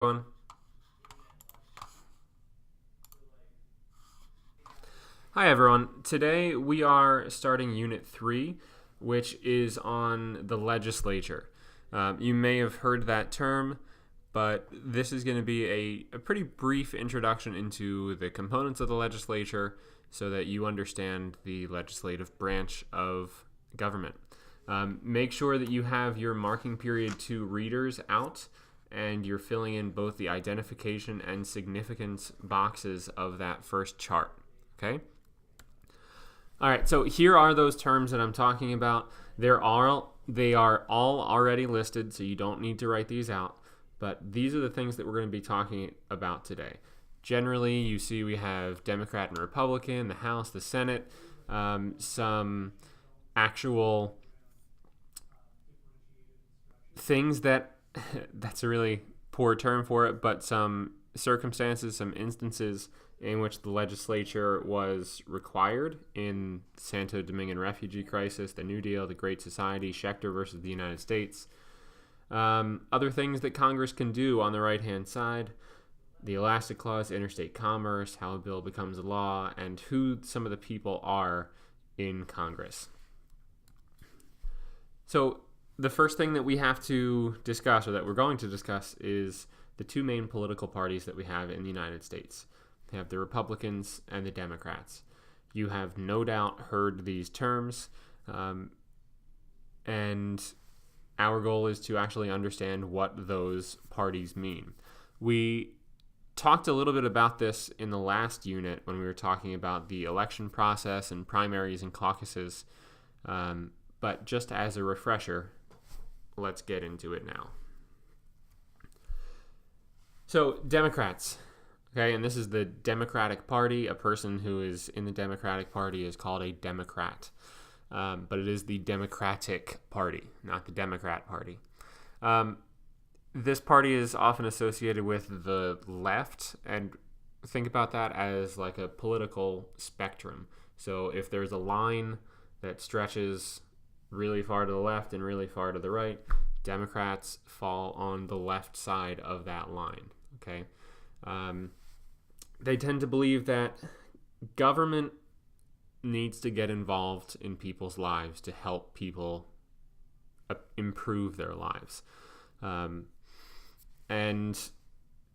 Everyone. Hi everyone. Today we are starting Unit 3, which is on the legislature. You may have heard that term, but this is going to be a pretty brief introduction into the components of the legislature so that you understand the legislative branch of government. Make sure that you have your marking period 2 readers out and you're filling in both the identification and significance boxes of that first chart. Okay? All right, so here are those terms that I'm talking about. They are all already listed, so you don't need to write these out. But these are the things that we're going to be talking about today. Generally, you see we have Democrat and Republican, the House, the Senate, some actual things that that's a really poor term for it, but some circumstances, some instances in which the legislature was required in Santo Domingan refugee crisis, the New Deal, the Great Society, Schechter versus the United States. Other things that Congress can do on the right-hand side, the Elastic Clause, interstate commerce, how a bill becomes a law, and who some of the people are in Congress. So the first thing that we have to discuss, or that we're going to discuss, is the two main political parties that we have in the United States. They have the Republicans and the Democrats. You have no doubt heard these terms, and our goal is to actually understand what those parties mean. We talked a little bit about this in the last unit when we were talking about the election process and primaries and caucuses, but just as a refresher, let's get into it now. So, Democrats. Okay, and this is the Democratic Party. A person who is in the Democratic Party is called a Democrat. But it is the Democratic Party, not the Democrat Party. This party is often associated with the left, and think about that as like a political spectrum. So if there's a line that stretches really far to the left and really far to the right, Democrats fall on the left side of that line. Okay. They tend to believe that government needs to get involved in people's lives to help people improve their lives. And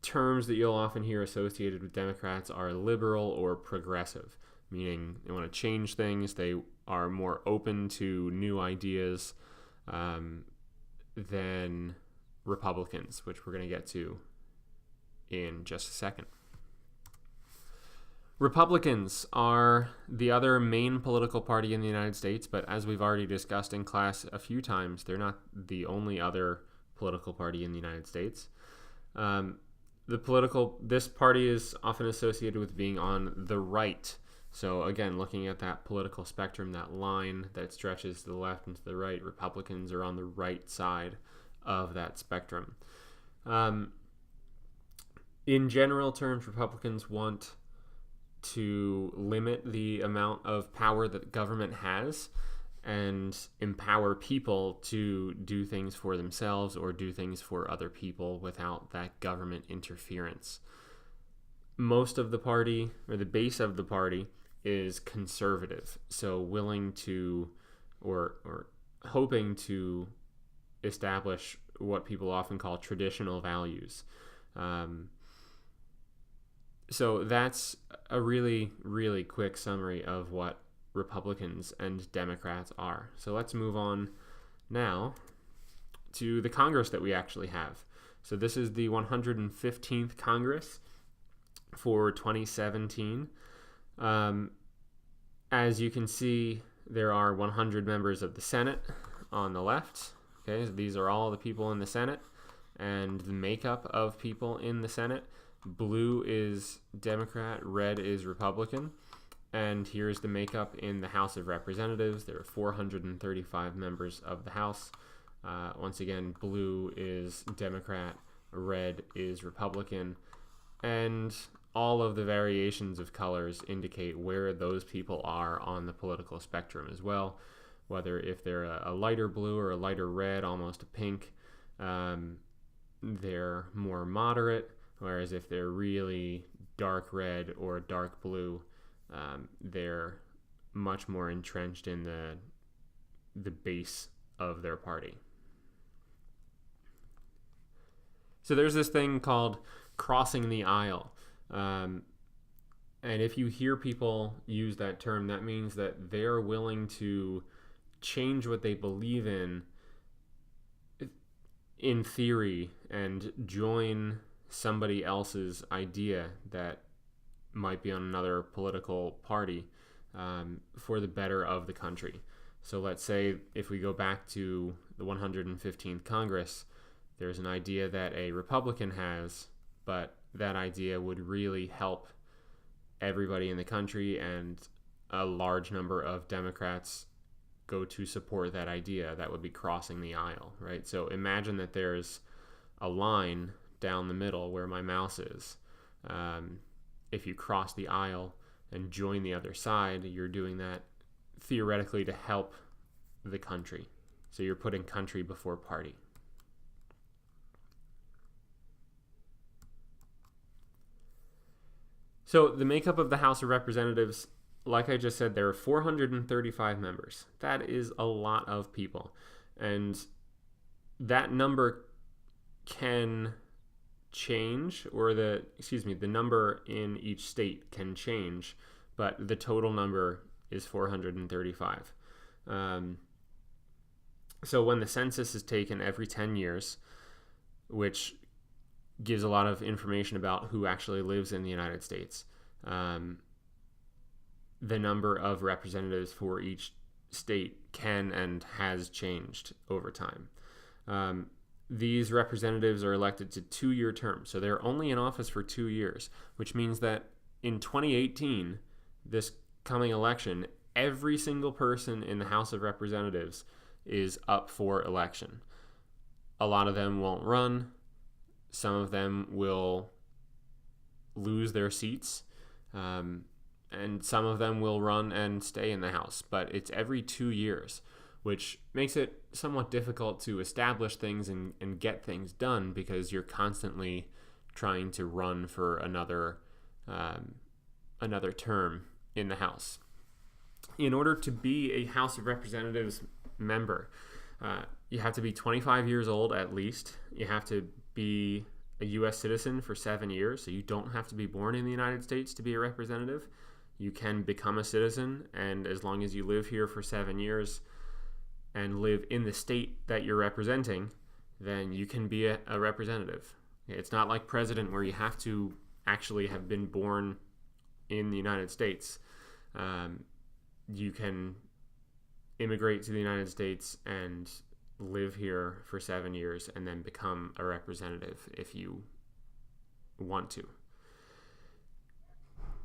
terms that you'll often hear associated with Democrats are liberal or progressive, meaning they want to change things. They are more open to new ideas than Republicans, which we're going to get to in just a second. Republicans are the other main political party in the United States, but as we've already discussed in class a few times, they're not the only other political party in the United States. This party is often associated with being on the right. So again, looking at that political spectrum, that line that stretches to the left and to the right, Republicans are on the right side of that spectrum. In general terms, Republicans want to limit the amount of power that government has and empower people to do things for themselves or do things for other people without that government interference. Most of the party, or the base of the party, is conservative, so willing to or hoping to establish what people often call traditional values. So that's a really, really quick summary of what Republicans and Democrats are. So let's move on now to the Congress that we actually have. So this is the 115th Congress for 2017. As you can see, there are 100 members of the Senate on the left. Okay, so these are all the people in the Senate and the makeup of people in the Senate. Blue is Democrat, red is Republican. And here's the makeup in the House of Representatives. There are 435 members of the House. Once again, blue is Democrat, red is Republican. And all of the variations of colors indicate where those people are on the political spectrum as well, whether if they're a lighter blue or a lighter red, almost a pink. they're more moderate, whereas if they're really dark red or dark blue, they're much more entrenched in the base of their party. So there's this thing called crossing the aisle. And if you hear people use that term, that means that they're willing to change what they believe in theory and join somebody else's idea that might be on another political party for the better of the country. So let's say if we go back to the 115th Congress, there's an idea that a Republican has, but that idea would really help everybody in the country, and a large number of Democrats go to support that idea. That would be crossing the aisle, right? So imagine that there's a line down the middle where my mouse is. If you cross the aisle and join the other side, you're doing that theoretically to help the country. So you're putting country before party. So the makeup of the House of Representatives, like I just said, there are 435 members. That is a lot of people. And that number can change, or the number in each state can change, but the total number is 435. So when the census is taken every 10 years, which gives a lot of information about who actually lives in the United States, the number of representatives for each state can and has changed over time. These representatives are elected to 2-year terms, so they're only in office for 2 years, which means that in 2018, this coming election, every single person in the House of Representatives is up for election. A lot of them won't run. Some of them will lose their seats, and some of them will run and stay in the House. But it's every 2 years, which makes it somewhat difficult to establish things and get things done, because you're constantly trying to run for another term in the House. In order to be a House of Representatives member, you have to be 25 years old at least. You have to be a U.S. citizen for 7 years, so you don't have to be born in the United States to be a representative. You can become a citizen, and as long as you live here for 7 years and live in the state that you're representing, then you can be a representative. It's not like president, where you have to actually have been born in the United States. You can immigrate to the United States and live here for 7 years and then become a representative if you want to.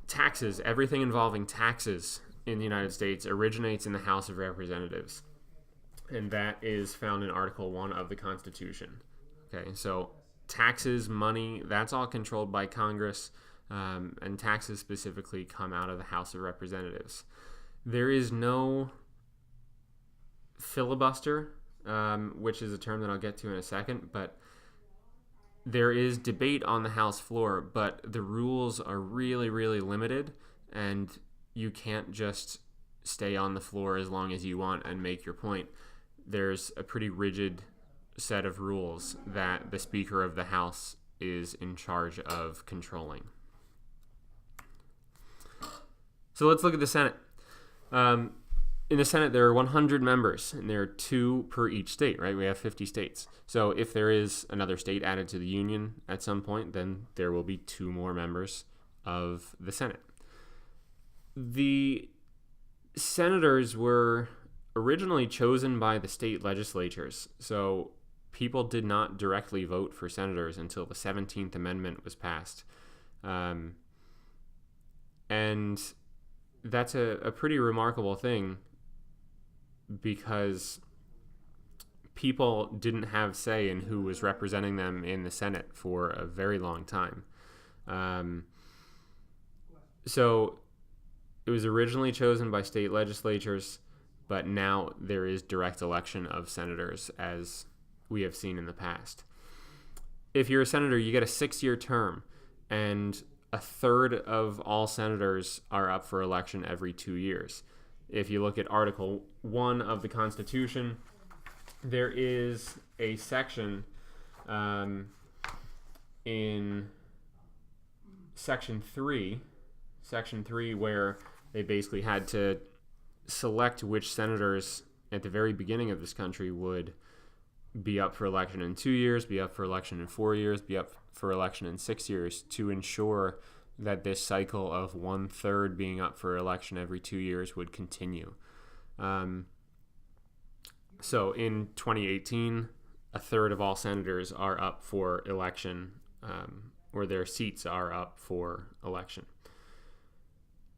Taxes, everything involving taxes in the United States originates in the House of Representatives, and that is found in Article 1 of the Constitution. Okay, so taxes, money, that's all controlled by Congress, and taxes specifically come out of the House of Representatives. There is no filibuster, which is a term that I'll get to in a second, but there is debate on the House floor, but the rules are really, really limited, and you can't just stay on the floor as long as you want and make your point. There's a pretty rigid set of rules that the Speaker of the House is in charge of controlling. So let's look at the Senate. In the Senate, there are 100 members, and there are 2 per each state, right? We have 50 states. So if there is another state added to the Union at some point, then there will be 2 more members of the Senate. The senators were originally chosen by the state legislatures, so people did not directly vote for senators until the 17th Amendment was passed. And that's a pretty remarkable thing, because people didn't have say in who was representing them in the Senate for a very long time. So it was originally chosen by state legislatures, but now there is direct election of senators, as we have seen in the past. if you're a senator, you get a 6-year term, and a third of all senators are up for election every 2 years. If you look at Article 1 of the Constitution, there is a section in Section 3, where they basically had to select which senators at the very beginning of this country would be up for election in 2 years, be up for election in 4 years, be up for election in 6 years, to ensure that this cycle of 1/3 being up for election every 2 years would continue. So in 2018, a third of all senators are up for election, or their seats are up for election.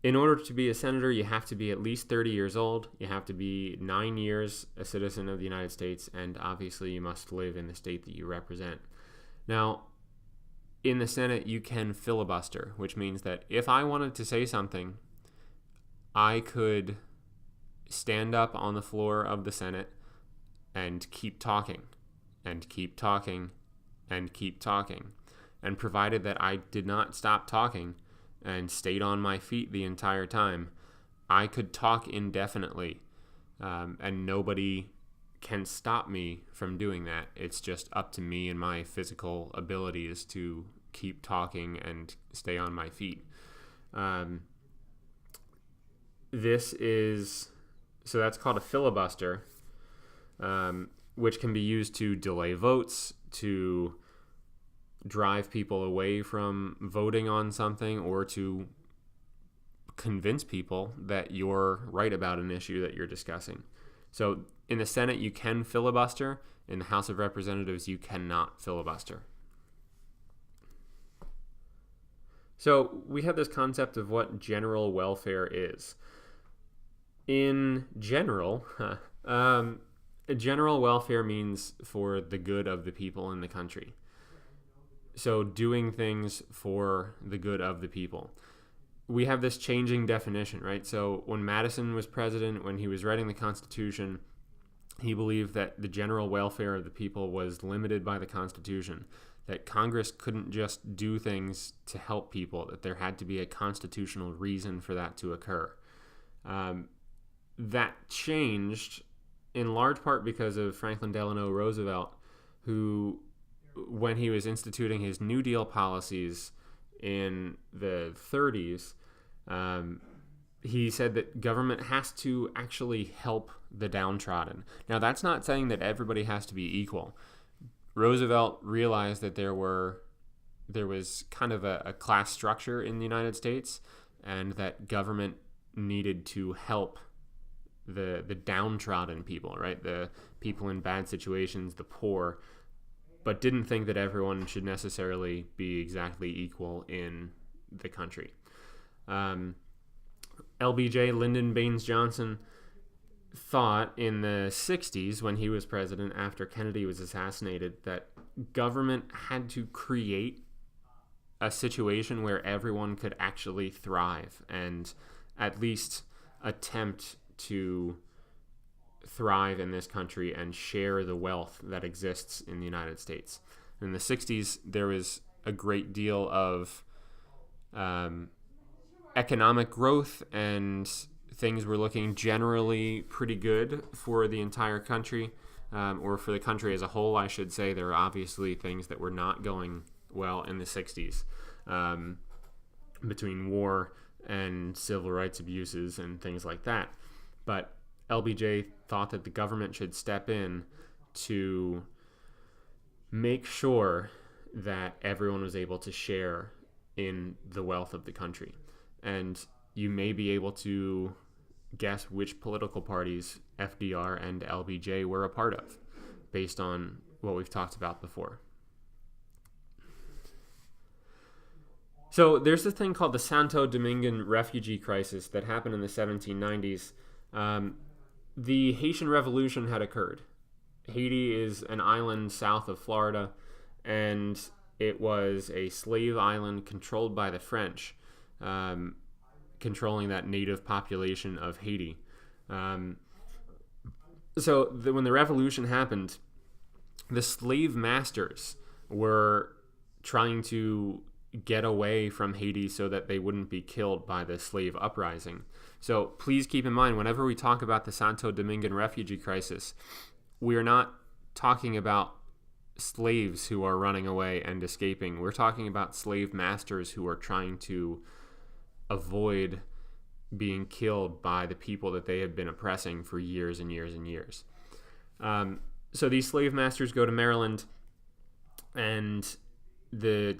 In order to be a senator, you have to be at least 30 years old, you have to be 9 years a citizen of the United States, and obviously you must live in the state that you represent. Now, in the Senate, you can filibuster, which means that if I wanted to say something, I could stand up on the floor of the Senate and keep talking, and keep talking, and keep talking. And provided that I did not stop talking and stayed on my feet the entire time, I could talk indefinitely, and nobody can stop me from doing that. It's just up to me and my physical abilities to keep talking and stay on my feet. So that's called a filibuster, which can be used to delay votes, to drive people away from voting on something, or to convince people that you're right about an issue that you're discussing. So in the Senate, you can filibuster. In the House of Representatives, you cannot filibuster. So we have this concept of what general welfare is. In general, general welfare means for the good of the people in the country. So doing things for the good of the people. We have this changing definition, right? So when Madison was president, when he was writing the Constitution, he believed that the general welfare of the people was limited by the Constitution, that Congress couldn't just do things to help people, that there had to be a constitutional reason for that to occur. That changed in large part because of Franklin Delano Roosevelt, who, when he was instituting his New Deal policies in the 30s, he said that government has to actually help the downtrodden. Now, that's not saying that everybody has to be equal. Roosevelt realized that there was kind of a class structure in the United States, and that government needed to help the downtrodden people, right? The people in bad situations, the poor, but didn't think that everyone should necessarily be exactly equal in the country. LBJ, Lyndon Baines Johnson, thought in the 60s, when he was president after Kennedy was assassinated, that government had to create a situation where everyone could actually thrive and at least attempt to thrive in this country and share the wealth that exists in the United States. In the 60s, there was a great deal of economic growth, and things were looking generally pretty good for the entire country, or for the country as a whole, I should say. There were obviously things that were not going well in the 60s, between war and civil rights abuses and things like that. But LBJ thought that the government should step in to make sure that everyone was able to share in the wealth of the country. And you may be able to guess which political parties FDR and LBJ were a part of, based on what we've talked about before. So there's this thing called the Santo Domingan refugee crisis that happened in the 1790s. The Haitian Revolution had occurred. Haiti is an island south of Florida, and it was a slave island controlled by the French, controlling that native population of Haiti. When the revolution happened, the slave masters were trying to get away from Haiti so that they wouldn't be killed by the slave uprising. So please keep in mind, whenever we talk about the Santo Domingan refugee crisis, we are not talking about slaves who are running away and escaping. We're talking about slave masters who are trying to avoid being killed by the people that they have been oppressing for years and years and years. So these slave masters go to Maryland, and the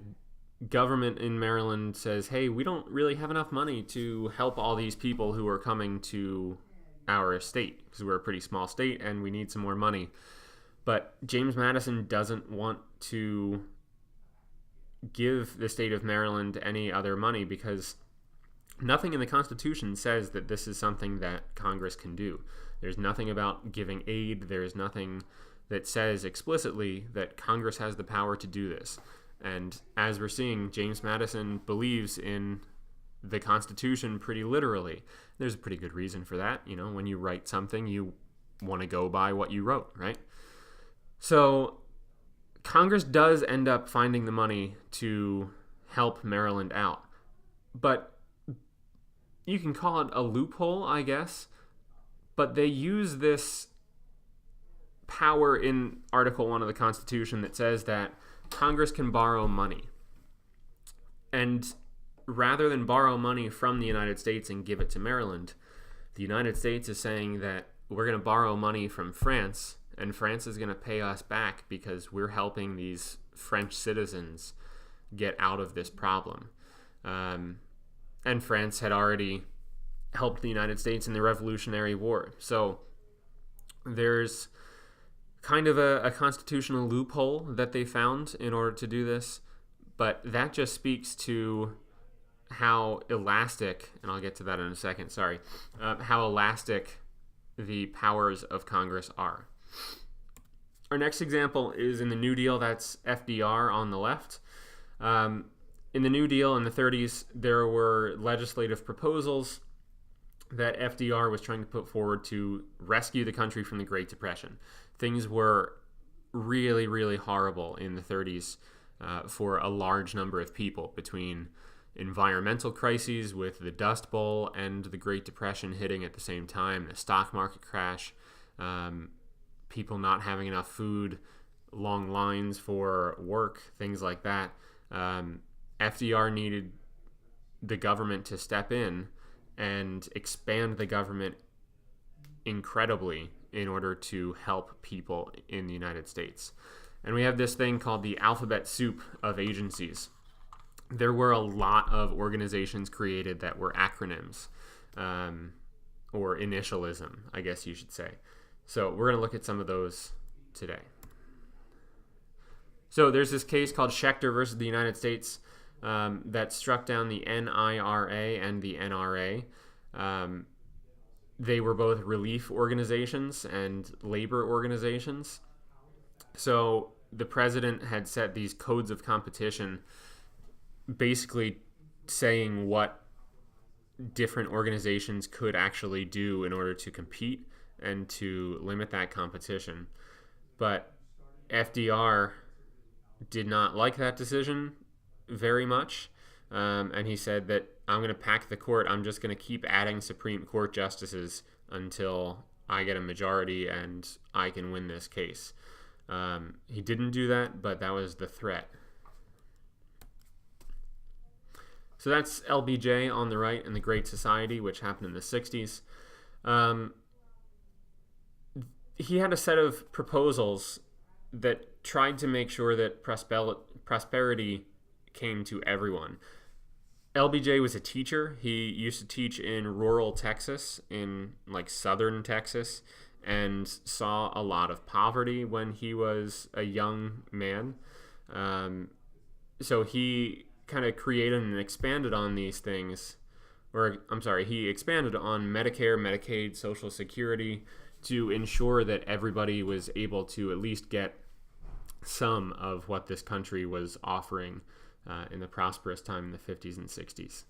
government in Maryland says, hey, we don't really have enough money to help all these people who are coming to our state, because we're a pretty small state and we need some more money. But James Madison doesn't want to give the state of Maryland any other money, because nothing in the Constitution says that this is something that Congress can do. There's nothing about giving aid. There's nothing that says explicitly that Congress has the power to do this. And as we're seeing, James Madison believes in the Constitution pretty literally. There's a pretty good reason for that. You know, when you write something, you want to go by what you wrote, right? So Congress does end up finding the money to help Maryland out. But you can call it a loophole, I guess. But they use this power in Article 1 of the Constitution that says that Congress can borrow money. And rather than borrow money from the United States and give it to Maryland, the United States is saying that we're going to borrow money from France, and France is going to pay us back because we're helping these French citizens get out of this problem. And France had already helped the United States in the Revolutionary War. So there's kind of a constitutional loophole that they found in order to do this, but that just speaks to how elastic, and I'll get to that in a second, how elastic the powers of Congress are. Our next example is in the New Deal. That's FDR on the left. In the New Deal in the 30s, there were legislative proposals that FDR was trying to put forward to rescue the country from the Great Depression. Things were really, really horrible in the 30s for a large number of people, between environmental crises with the Dust Bowl and the Great Depression hitting at the same time, the stock market crash, people not having enough food, long lines for work, things like that. FDR needed the government to step in and expand the government incredibly in order to help people in the United States. And we have this thing called the alphabet soup of agencies. There were a lot of organizations created that were acronyms, or initialism, I guess you should say. So we're going to look at some of those today. So there's this case called Schechter versus the United States that struck down the NIRA and the NRA. They were both relief organizations and labor organizations. So the president had set these codes of competition, basically saying what different organizations could actually do in order to compete and to limit that competition. But FDR did not like that decision very much, and he said that I'm going to pack the court. I'm just going to keep adding Supreme Court justices until I get a majority and I can win this case. He didn't do that, but that was the threat. So that's LBJ on the right and the Great Society, which happened in the 60s. He had a set of proposals that tried to make sure that prosperity came to everyone. LBJ was a teacher. He used to teach in rural Texas, in like southern Texas, and saw a lot of poverty when he was a young man. So he kind of created and expanded on these things, he expanded on Medicare, Medicaid, Social Security to ensure that everybody was able to at least get some of what this country was offering in the prosperous time in the 50s and 60s.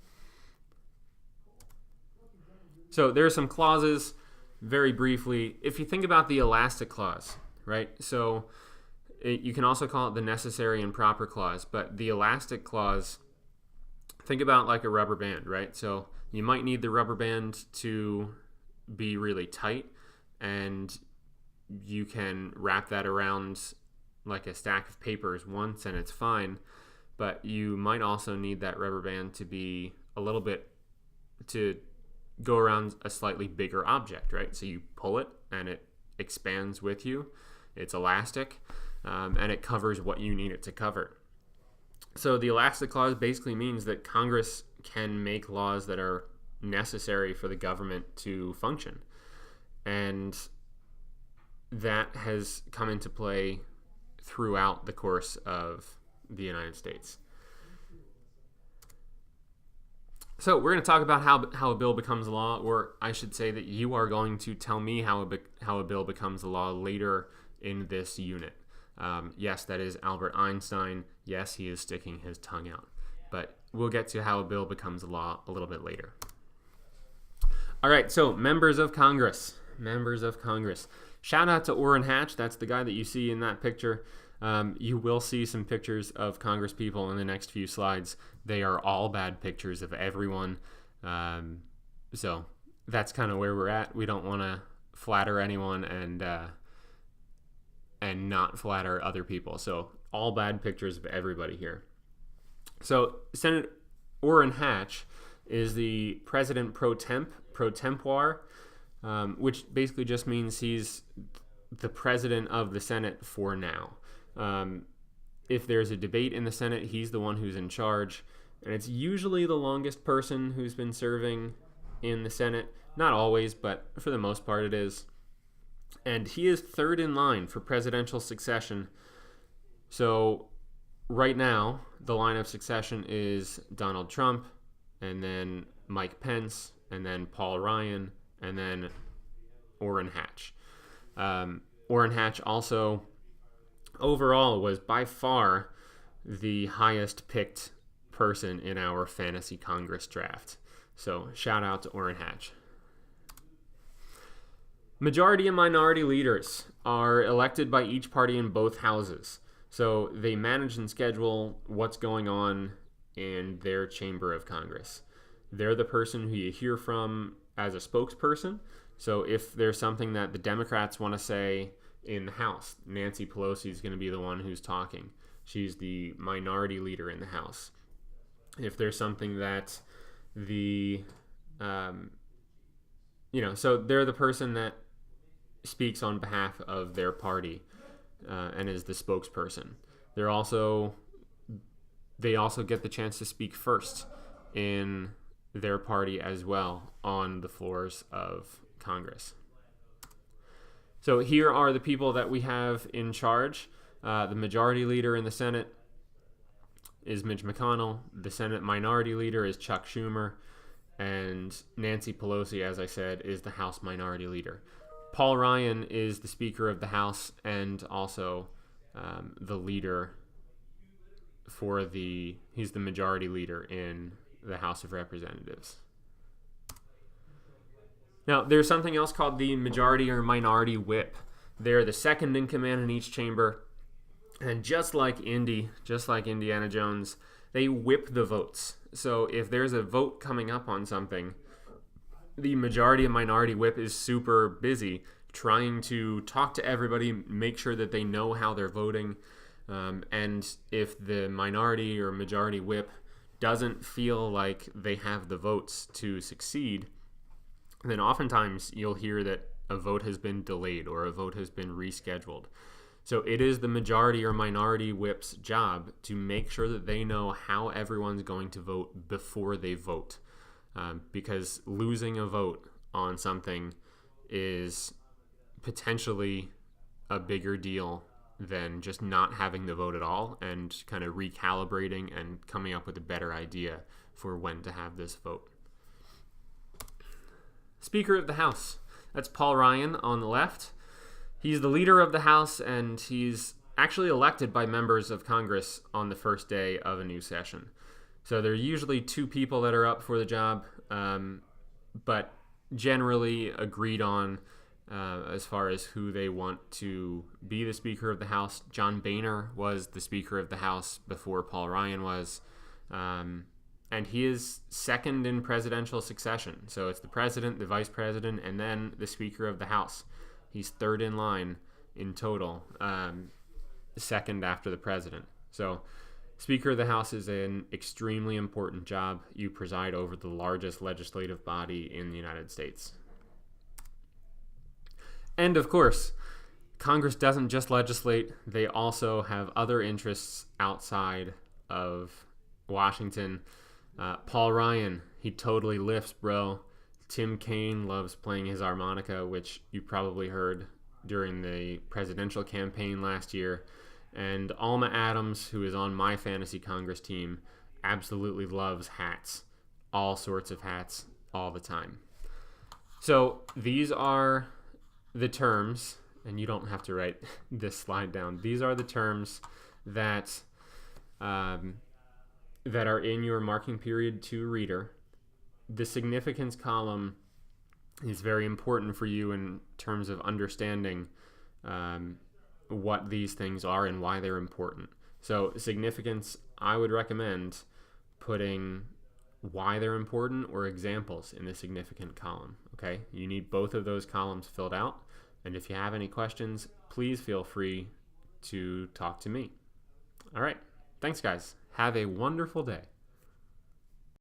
So there are some clauses, very briefly. If you think about the elastic clause, right? So You can also call it the necessary and proper clause, but the elastic clause, think about like a rubber band, right? So you might need the rubber band to be really tight, and you can wrap that around like a stack of papers once and it's fine, but you might also need that rubber band to be a little bit, to go around a slightly bigger object, right? So you pull it and it expands with you. It's elastic, and it covers what you need it to cover. So the elastic clause basically means that Congress can make laws that are necessary for the government to function. And that has come into play throughout the course of the United States. So we're going to talk about how a bill becomes law, or I should say that you are going to tell me how a bill becomes a law later in this unit. Yes, that is Albert Einstein. Yes, he is sticking his tongue out. But we'll get to how a bill becomes a law a little bit later. All right, so members of Congress. Members of Congress. Shout out to Orrin Hatch. That's the guy that you see in that picture. You will see some pictures of Congress people in the next few slides. They are all bad pictures of everyone. So that's kind of where we're at. We don't want to flatter anyone and not flatter other people. So all bad pictures of everybody here. So Senator Orrin Hatch is the president pro tempore, which basically just means he's the president of the Senate for now. If there's a debate in the Senate, he's the one who's in charge, and it's usually the longest person who's been serving in the Senate. Not always, but for the most part it is. And he is third in line for presidential succession. So right now, the line of succession is Donald Trump, and then Mike Pence, and then Paul Ryan, and then Orrin Hatch. Orrin Hatch also overall was by far the highest picked person in our fantasy Congress draft. So shout out to Orrin Hatch. Majority and minority leaders are elected by each party in both houses. So they manage and schedule what's going on in their chamber of Congress. They're the person who you hear from as a spokesperson. So if there's something that the Democrats want to say in the House, Nancy Pelosi is going to be the one who's talking. She's the minority leader in the House. If there's something that so they're the person that speaks on behalf of their party and is the spokesperson. They also get the chance to speak first in their party as well on the floors of Congress. So here are the people that we have in charge. The majority leader in the Senate is Mitch McConnell. The Senate minority leader is Chuck Schumer. And Nancy Pelosi, as I said, is the House minority leader. Paul Ryan is the Speaker of the House and also the leader he's the majority leader in the House of Representatives. Now, there's something else called the majority or minority whip. They're the second in command in each chamber. And just like Indiana Jones, they whip the votes. So if there's a vote coming up on something, the majority and minority whip is super busy trying to talk to everybody, make sure that they know how they're voting. And if the minority or majority whip doesn't feel like they have the votes to succeed, then oftentimes you'll hear that a vote has been delayed or a vote has been rescheduled. So it is the majority or minority whip's job to make sure that they know how everyone's going to vote before they vote. Because losing a vote on something is potentially a bigger deal than just not having the vote at all and kind of recalibrating and coming up with a better idea for when to have this vote. Speaker of the House. That's Paul Ryan on the left. He's the leader of the House, and he's actually elected by members of Congress on the first day of a new session. So there are usually two people that are up for the job, but generally agreed on as far as who they want to be the Speaker of the House. John Boehner was the Speaker of the House before Paul Ryan was. And he is second in presidential succession. So it's the president, the vice president, and then the Speaker of the House. He's third in line in total, second after the president. So Speaker of the House is an extremely important job. You preside over the largest legislative body in the United States. And of course, Congress doesn't just legislate. They also have other interests outside of Washington. Paul Ryan, he totally lifts, bro. Tim Kaine loves playing his harmonica, which you probably heard during the presidential campaign last year. And Alma Adams, who is on my fantasy Congress team, absolutely loves hats. All sorts of hats, all the time. So these are the terms, and you don't have to write this slide down. These are the terms that that are in your marking period 2 reader. The significance column is very important for you in terms of understanding what these things are and why they're important. So significance, I would recommend putting why they're important or examples in the significant column. Okay, you need both of those columns filled out. And if you have any questions, please feel free to talk to me. All right, thanks guys. Have a wonderful day.